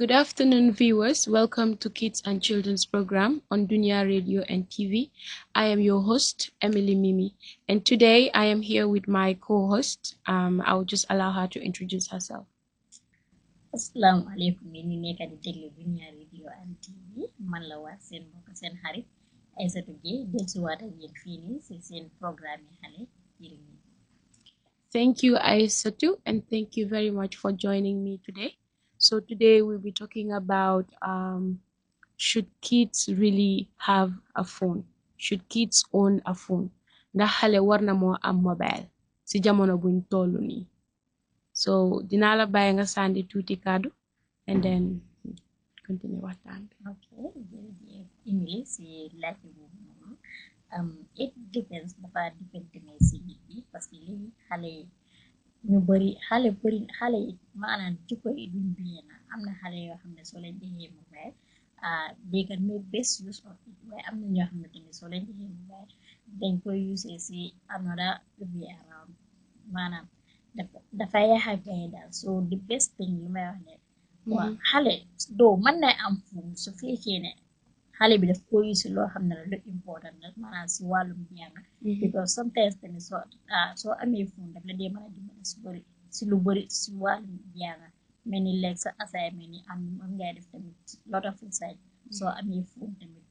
Good afternoon, viewers. Welcome to Kids and Children's Program on Dunia Radio and TV. I am your host, Emily Mimi, and today I am here with my co-host. I'll just allow her to introduce herself. Assalamu alaikum yéen ñi nekk di déglu Dunia Radio and TV man la waa seen mbokk seen xarit Aïssatou Dieye dellusiwaat ak yéen fii nii si seen programme yi xale jërë ngeen jëf. Thank you, Aïssatou, and thank you very much for joining me today. So today we'll be talking about should kids really have a phone? Should kids own a phone? Ndax xale war na moo am mobile si jamono buñ tollu nii. So dinaa la bàyyi nga sànni tuuti kàddu and then continue waxtaan bi. Ok jërëjëf Emily si laajte boobu noonu it depends dafa dépendre si nit bi parce que léegi xale ñu bëri xale yi maanaam jikko yi duñ benn am na xale yoo xam ne soo leen joxee mobile they can make best use of it waaye am na ñoo xam ne tamit soo leen joxee mobile dañ koy use si another way around maanaam dafa yaaxa gaye daal so the best thing lu may wax ne waaw xale doo mën na am fu su fekkee ne xale bi daf ko use loo xam ne la lu important la maanaam si wàllum jàng because sometimes tamit soo amee phone daf la dee mën a dimbali si lu bëri si wàllum jàng mel ni like sa assignment yi am ngay def tamit lot of research soo amee phone tamit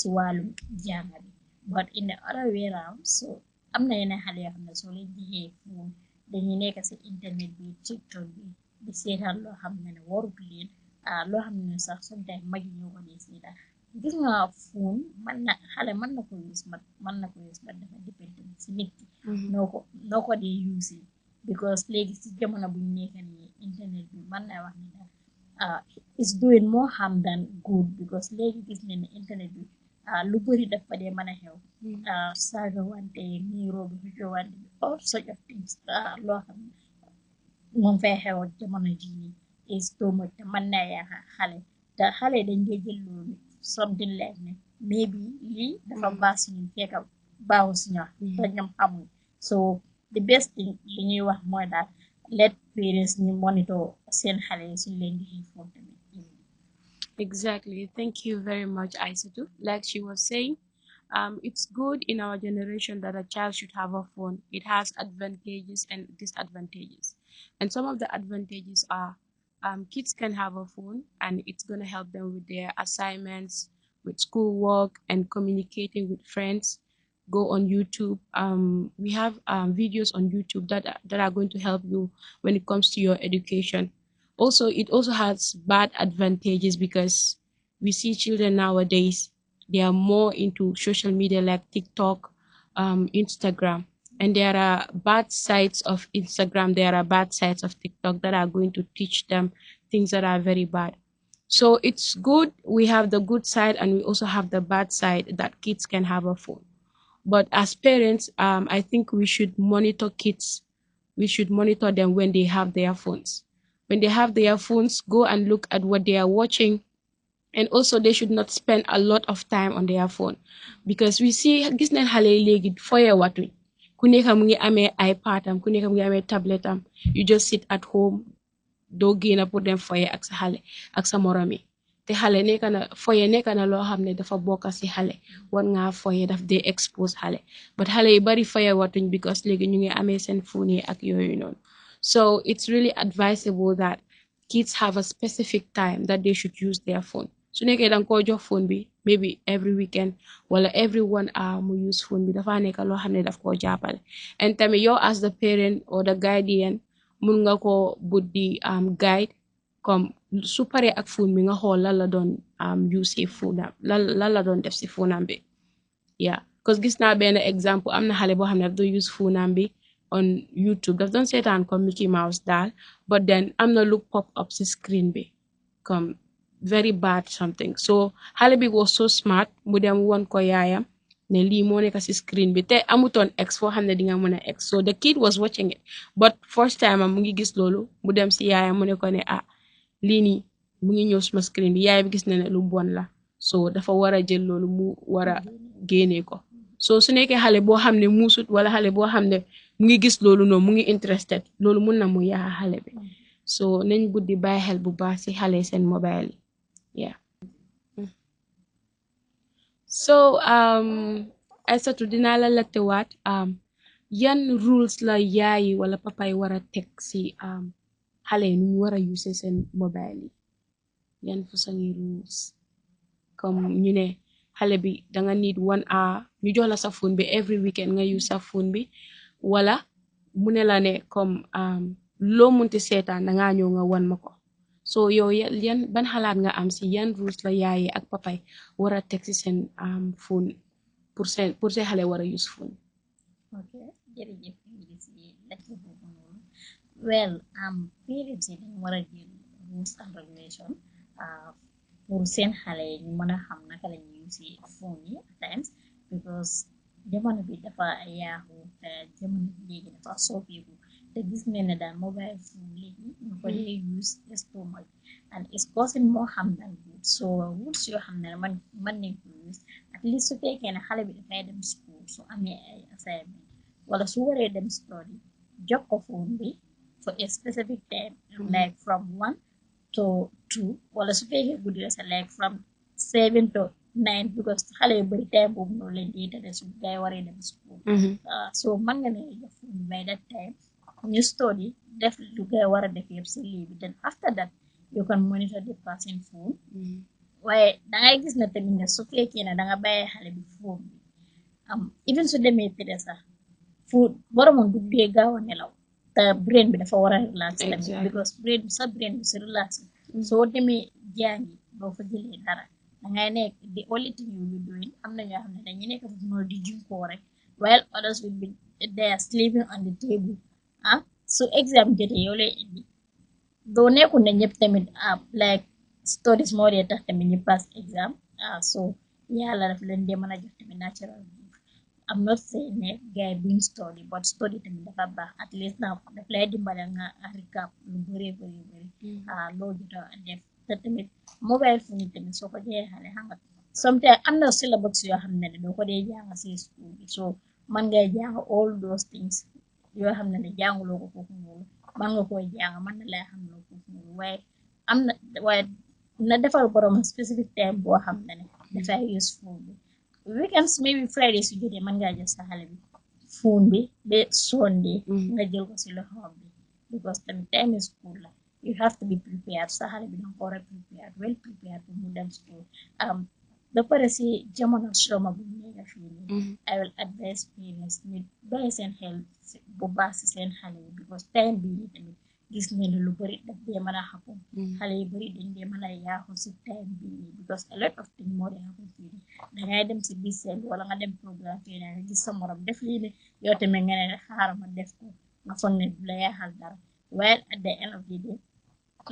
si wàllum jàng bi but in the other way around so am na yeneen xale yoo xam ne soo leen joxee phone dañuy nekk si internet bi TikTok bi di seetaan loo xam ne warut leen loo xam ne sax sometimes mag yi ñoo ko dee seetaan gis nga phone xale mën na ko use mën na ko use ba dafa dépendre si nit ki noo ko dee use because léegi si jamono buñ nekk nii internet bi mën na wax ni daal is doing more harm than good because léegi gis ne internet bi lu bëri dafa dee mën a xew saaga wante niiroo bi xëccoo wante bi all sort of things loo xam ne moom fay xew jamono ji nii is too much te mën na yaaxa xale te xale dañ dee jël loolu something like ne maybe lii dafa baax si ñun fekk baaxu si ñoom te ñoom xamuñ so the best thing li ñuy wax mooy daal let parents ñu monitor seen xale yi suñ leen di phone tamit. Exactly. Thank you very much, Aisatu. Like she was saying, it's good in our generation that a child should have a phone. It has advantages and disadvantages. And some of the advantages are kids can have a phone and it's going to help them with their assignments, with schoolwork, and communicating with friends. Go on YouTube. We have videos on YouTube that are going to help you when it comes to your education. Also, it also has bad advantages because we see children nowadays, they are more into social media like TikTok, Instagram. And there are bad sides of Instagram, there are bad sides of TikTok that are going to teach them things that are very bad. So it's good. We have the good side and we also have the bad side that kids can have a phone. But as parents, I think we should monitor kids. We should monitor them when they have their phones. When they have their phones, go and look at what they are watching. And also they should not spend a lot of time on their phone. Because we see, gis nañ xale yi léegi foye watuñ. Ku nekk mu ngi amee iPad am, ku nekk mu ngi amee tablet am. You just sit at home, doo génn pour dem foye ak sa xale, ak sa morom yi. Te xale nekk na foye nekk na loo xam ne dafa bokk si xale. War ngaa foye daf dee expose xale. But xale yi bari foye watuñ because léegi ñu ngi amee seen phone yi ak yooyu noonu. So it's really advisable that kids have a specific time that they should use their phone. So nekkee danga ko jox phone bi maybe every weekend wala every 1 hour mu use phone bi dafa nekk loo xam ne daf koo jàppale. And tamit yow as the parent or the guardian mun nga ko buddi guide comme su paree ak phone bi nga xool lan la doon use phone am lan la doon def si phone am bi. Yeah, because gis naa benn exemple am na xale boo xam ne daf doon use phone am bi on YouTube daf doon seetaan comme Mickey Mouse daal but then am na lu pop up si screen bi comme very bad something. So xale bi was so smart mu dem won ko yaayam ne lii moo nekk si screen bi te amutoon X foo xam ne di nga mën a X. So the kid was watching it but first time mu ngi gis loolu mu dem si yaayam mu ne ko ne lii nii mu ngi ñëw suma screen bi yaay bi gis na ne lu bon la so dafa war a jël loolu mu war a génnee ko. So su nekkee xale boo xam ne muusut wala xale boo xam ne mu ngi gis loolu noonu mu ngi interested loolu mun na mu yaa xale bi. so nañ buddi bàyyi xel bu baax ci xale seen mobile yi yeah. So Aysatu dinaa la laajtewaat yan rules la yaayi wala papa yi war a teg ci xale yi nu ñu war a use seen mobile yi yan façoni rules comme ñu ne xale bi danga need 1 hour ñu jox la sa phone bi every weekend nga use sa phone bi wala mu ne la ne comme loo munti seetaan dangaa ñëw nga wan ma ko so yow yan ban xalaat nga am ci yan rules la yaayi ak papa yi war a teg ci seen phone pour seen xale war a use phone. ok jërëjëf si laajte boobu noonu well parents yi dañ war a jël rules and regulation pour seen xale yi ñu mën a xam naka la ñuy use phone yi at times because jamono bi dafa yaaxu te jamono bi léegi dafa soppeeku te gis nañ ne daal mobile phone léegi ñu ko dee use is too much and it's causing more harm than good so rules yoo xam ne man nañ ko use at least su fekkee ne xale bi dafay dem school su amee ay assignment wala su waree dem study jox ko phone bi for a specific time like from 1 to 2 wala su fekkee guddi la sa like from 7 to 9 because xale yu bari time boobu noonu leen di tere su gay waree dem school so man nga ne jox phone bi by that time ñu study def lu gay war a def yëpp si lii bi then after that you can monitor the person phone waaye dangay gis na tamit ne su fekkee ne danga bàyyi xale bi phone bi even su demee tëdd sax food boromoon du dee gaaw a nelaw te brain bi dafa war a relax tamit because brain bi si relax soo demee jàngi doo fa jëlee dara dangay nekk the only thing you will be doing am na ñoo xam ne dañu nekk foofu noonu di junkoo rek while others will be they are sleeping on the table so exam jotee yow lay indi doo nekkul ne ñëpp tamit like studies moo dee tax tamit ñu pass exam so yàlla daf leen dee mën a jox tamit natural I'm not saying ne guy buñ study but study tamit dafa baax at least now daf lay dimbale nga recap lu bëri loo jota def te tamit mobile phone yi tamit soo ko jeexale xam nga sometimes am na syllabus yoo xam ne doo ko dee jàng si school bi so man ngay jàng all those things yoo xam ne jànguloo ko foofu noonu man nga koy jàng man na lay xam loo foofu noonu waaye na defal borom specific time boo xam ne dafay use phone bi weekends maybe Friday su jotee man ngaa jël sa xale bi phone bi ba Sunday nga jël ko si loxoom bi because tamit time is school la you have to be prepared sa xale bi danga ko war a prepared well prepared pour mu dem school ba pare si jamono soma bu nekk fii nii I will advise parents ñu bàyyi seen xel bu baax si seen xale yi because time bii nii tamit gis nañ lu bari daf dee mën a xappun xale yu bari dañ dee mën a yaaxu si time bii nii because a lot of things moo dee xappun fii nii dangay dem si bis seen wala nga dem programme fii nga gis sa morom def lii ne yow tamit nga ne xaaral ma def ko nga foog ne du la yaaxal dara while at the end of the day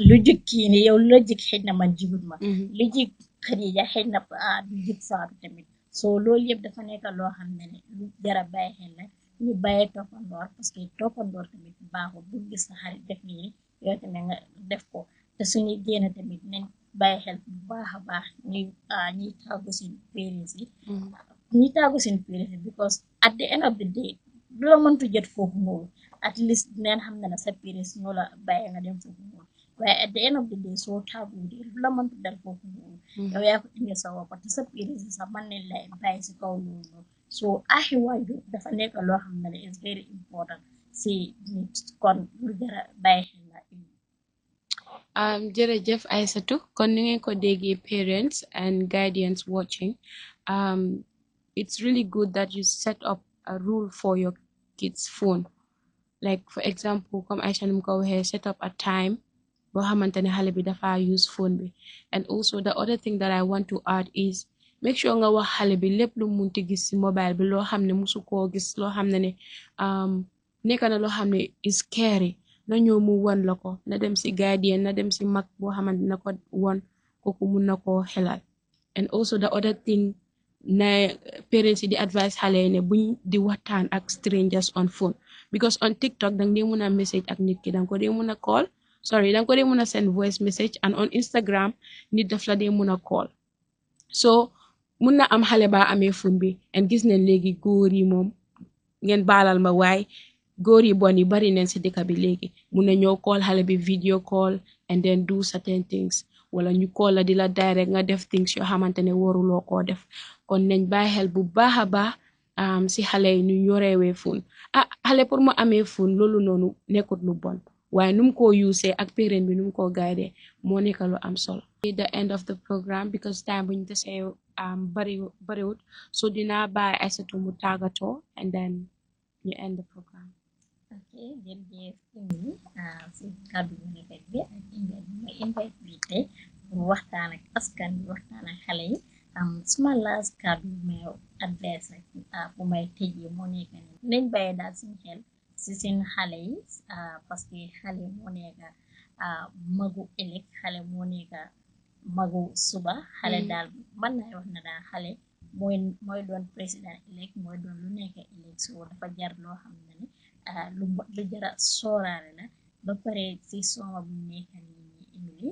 lu jig kii ni yow lu jig xëj na man jigut ma lu jig Khadija xëj na du jig Faatu tamit so loolu yëpp dafa nekk loo xam ne lu jara bàyyi xel la ñu bàyyi toppandoor parce que toppandoor tamit baaxul bu gis sa xarit def nii yow tamit nga def ko te suñu génn tamit nañ bàyyi xel bu baax a baax ñuy tàggu seen parents yi ñuy tàggu seen parents yi because at the end of the day du la mëntu jot foofu noonu at least neen xam ne sa parents ñoo la bàyyi nga dem foofu noonu waaye at the end of the day soo tàggu di du la mëntu dal foofu noonu yow yaa ko indi sa bopp te sa parents yi sax mën nañ lay bàyyi si kaw loolu so axi waajur dafa nekk loo xam ne is very important si nit kon lu jara bàyyi xel la jërëjëf Aysatu kon ni ngeen ko déggee parents and guardians watching it's really good that you set up a rule for your kids phone like for example comme Aïcha num ko waxee set up a time boo xamante ne xale bi dafa use phone bi and also the other thing that I want to add is make sure nga wax xale bi lépp lu munti gis ci mobile bi loo xam ne musu koo gis loo xam ne nekk na loo xam ne is scary na ñëw mu won la ko na dem ci guardian na dem ci mag boo xamante na ko won kooku mun na koo xelal and also the other thing na parents yi di advice xale yi ne buñ di waxtaan ak strangers on phone because on TikTok danga dee mun a message ak nit ki danga ko dee mun a call danga ko dee mun a send voice message and on Instagram nit daf la dee mun a call so mun na am xale baa amee phone bi and gis nañ léegi góor yi moom ngeen baalal ma waaye góor yi bon yi bari neen si dëkk bi léegi mun na ñëw call xale bi video call and then do certain things wala ñu call la di la direct nga def things yoo xamante ne waruloo koo def kon nañ bàyyi xel bu baax a baax si xale yi ñu yorewee phone xale pour mu amee phone loolu noonu nekkut lu bon waaye num ko usee ak parent bi num ko guidee moo nekk lu am solo. The end of the program because time buñ desee bariwut so dinaa bàyyi Aysatu mu tàggatoo and then ñu end the program. ok jërëjëf Emily si kàddu bu rafet bi ak invite bi ma invite bi tey pour waxtaan ak askan bi waxtaan ak xale yi suma last kàddu bu may advice rek bu may tëjee moo nekk ni nañ bàyyi daal suñ xel si seen xale yi parce que xale moo nekk magu ëllëg xale moo nekk magu suba xale daal mën naa wax na daal xale mooy doon président ëllëg mooy doon lu nekk ëllëg so dafa jar loo xam ne ni lu jara sooraale la ba pare si sooma bu nekk nii Emily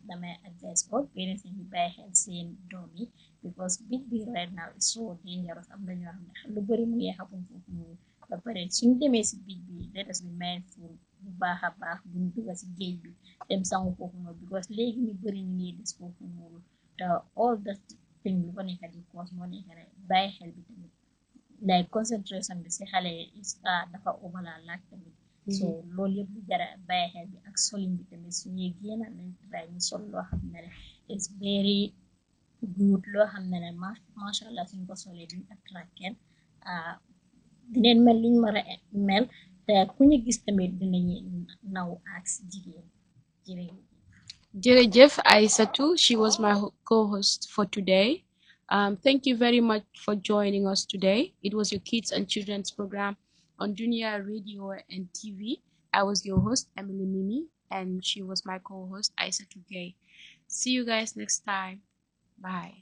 damay advice ko parents yi bàyyi xel seen doom yi because big bi right now is so dangerous am na ñoo xam ne lu bëri mu ngi xapuñ foofu noonu ba pare suñ demee si big bi let us be mindful bu baax a baax buñ dugga si géej bi dem sangu foofu noonu because léegi ñu bëri ñu ngi des foofu noonu te all that thing lu ko nekk di cause moo nekk rek bàyyi xel bi tamit like concentration bi si xale is dafa overla laaj tamit so loolu yëpp lu jara bàyyi xel bi ak solin bi tamit suñuy génn nañ try ñu sol loo xam ne rek is very good loo xam ne ne masha Allah suñ ko solee duñ attract kenn dineen mel liñ mar a mel te ku ñu gis tamit dinañu naw ak si jigéen jërëjëf Jerejef Aisatu, she was my co-host for today. Thank you very much for joining us today. It was your kids and children's program on Dunia Radio and TV. I was your host, Emily Mimi, and she was my co-host, Aisatu Gay. See you guys next time. Bye.